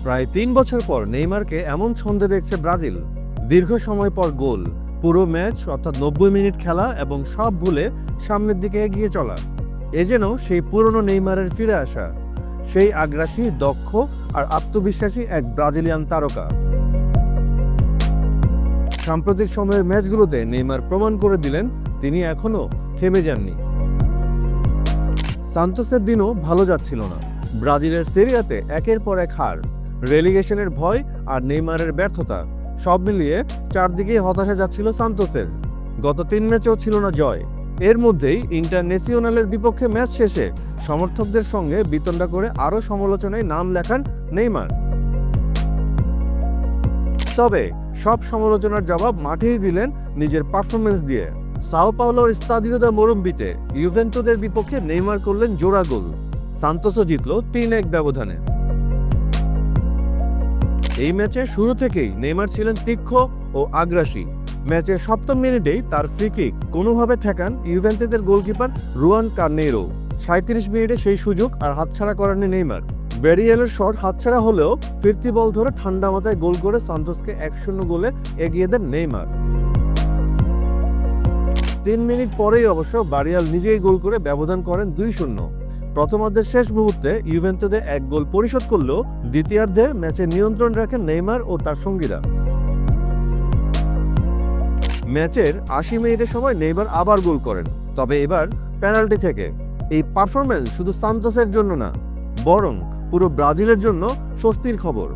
প্রায় ৩ বছর পর নেইমারকে এমন ছন্দে দেখছে ব্রাজিল। দীর্ঘ সময় পর গোল, পুরো ম্যাচ অর্থাৎ ৯০ মিনিট খেলা এবং সব ভুলে সামনের দিকে এগিয়ে চলা। এ যেন সেই পুরনো নেইমারের ফিরে আসা, সেই আগ্রাসী, দক্ষ আর আত্মবিশ্বাসী এক ব্রাজিলিয়ান তারকা। সাম্প্রতিক সময়ের ম্যাচগুলোতে নেইমার প্রমাণ করে দিলেন তিনি এখনো থেমে যাননি। সান্তোসের দিনও ভালো যাচ্ছিল না। ব্রাজিলের সেরিয়াতে একের পর এক হার, রেলিগেশনের ভয় আর নেইমারের ব্যর্থতা, সব মিলিয়ে চারদিকেই হতাশা যাচ্ছিল সান্তোসের। গত ৩ ম্যাচেও ছিল না জয়। এর মধ্যেই ইন্টারন্যাশনালের বিপক্ষে ম্যাচ শেষে সমর্থকদের সঙ্গে বিতণ্ডা করে আরও সমালোচনায় নাম লেখান নেইমার। তবে সব সমালোচনার জবাব মাঠেই দিলেন নিজের পারফরমেন্স দিয়ে। সাও পাওলোর স্তাদিও দা মোরুম্বিতে ইউভেন্তুসের বিপক্ষে নেইমার করলেন জোড়া গোল। সান্তোসও জিতল ৩-১ ব্যবধানে। এই ম্যাচে শুরু থেকেই নেইমার ছিলেন তীক্ষ্ণ ও আগ্রাসী। ম্যাচের ৭ম মিনিটেই তার ফ্রি কিক কোনোভাবে ঠেকান ইউভেন্তুসের গোলকিপার রুয়ান কার্নেইরো। ৩৭ মিনিটে সেই সুযোগ আর হাতছাড়া করেননি নেইমার। ব্যারিয়েলের শট হাতছাড়া হলেও ফিরতি বল ধরে ঠান্ডা মাথায় গোল করে সান্তোসকে ১-০ গোলে এগিয়ে দেন নেইমার। ৩ মিনিট পরেই অবশ্য ব্যারিয়েল নিজেই গোল করে ব্যবধান করেন ২-০। প্রথমার্ধের শেষ মুহূর্তে ইউভেন্তুসে ১ গোল পরিশোধ করলেও দ্বিতীয়ার্ধে ম্যাচের নিয়ন্ত্রণ রাখেন নেইমার ও তার সঙ্গীরা। ম্যাচের ৮০ মিনিটের সময় নেইমার আবার গোল করেন, তবে এবার পেনাল্টি থেকে। এই পারফরম্যান্স শুধু সান্তোসের জন্য না, বরং পুরো ব্রাজিলের জন্য স্বস্তির খবর।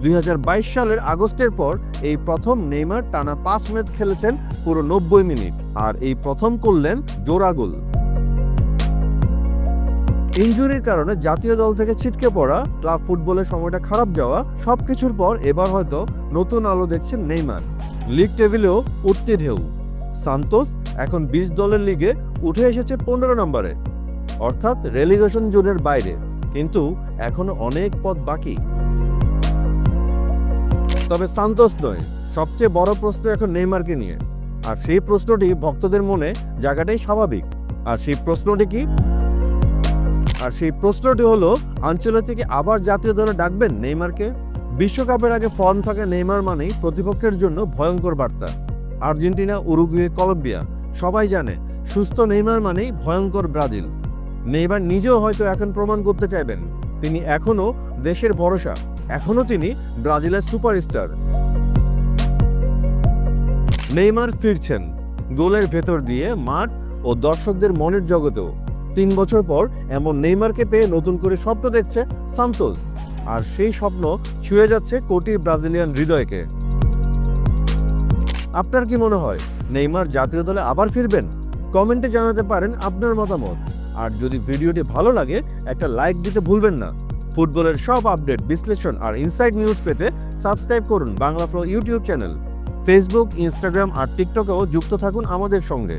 ২০২২ সালের আগস্টের পর এই প্রথম নেইমার টানা ৫ ম্যাচ খেলেছেন পুরো ৯০ মিনিট, আর এই প্রথম করলেন জোড়া গোল। ইনজুরির কারণে জাতীয় দল থেকে ছিটকে পড়া, ক্লাব ফুটবলের সময়টা খারাপ যাওয়া, সবকিছুর পর এবার হয়তো নতুন আলো দেখছেন নেইমার। লিগ টেবিলেও উঠতি ঢেউ। সান্তোস এখন ২০ দলের লিগে উঠে এসেছে ১৫ নম্বরে, অর্থাৎ রেলিগেশন জোনের বাইরে। কিন্তু এখনো অনেক পথ বাকি। তবে সান্তোস নয়, সবচেয়ে বড় প্রশ্ন এখন নেইমারকে নিয়ে। আর সেই প্রশ্নটি ভক্তদের মনে জায়গাটাই স্বাভাবিক। আর সেই প্রশ্নটি হলো, আনচেলত্তি আবার জাতীয় দলে ডাকবেন নেইমারকে? বিশ্বকাপের আগে ফর্ম থাকা নেইমার মানেই প্রতিপক্ষের জন্য ভয়ঙ্কর বার্তা। আর্জেন্টিনা, উরুগুয়ে, কলম্বিয়া সবাই জানে সুস্থ নেইমার মানেই ভয়ঙ্কর ব্রাজিল। নেইমার নিজেও হয়তো এখন প্রমাণ করতে চাইবেন তিনি এখনো দেশের ভরসা, এখনো তিনি ব্রাজিলের সুপারস্টার। নেইমার ফিরছেন গোলের ভেতর দিয়ে মাঠ ও দর্শকদের মনের জগতেও। ৩ বছর পর এমন নেইমারকে পেয়ে নতুন করে স্বপ্ন দেখছে সান্তোস, আর সেই স্বপ্ন ছুঁয়ে যাচ্ছে কোটি ব্রাজিলিয়ান হৃদয়কে। আপনার কি মনে হয় নেইমার জাতীয় দলে আবার ফিরবেন? কমেন্টে জানাতে পারেন আপনার মতামত। আর যদি ভিডিওটি ভালো লাগে একটা লাইক দিতে ভুলবেন না। ফুটবলের সব আপডেট, বিশ্লেষণ আর ইনসাইড নিউজ পেতে সাবস্ক্রাইব করুন Bangla flow YouTube channel. Facebook, Instagram আর টিকটকেও যুক্ত থাকুন আমাদের সঙ্গে।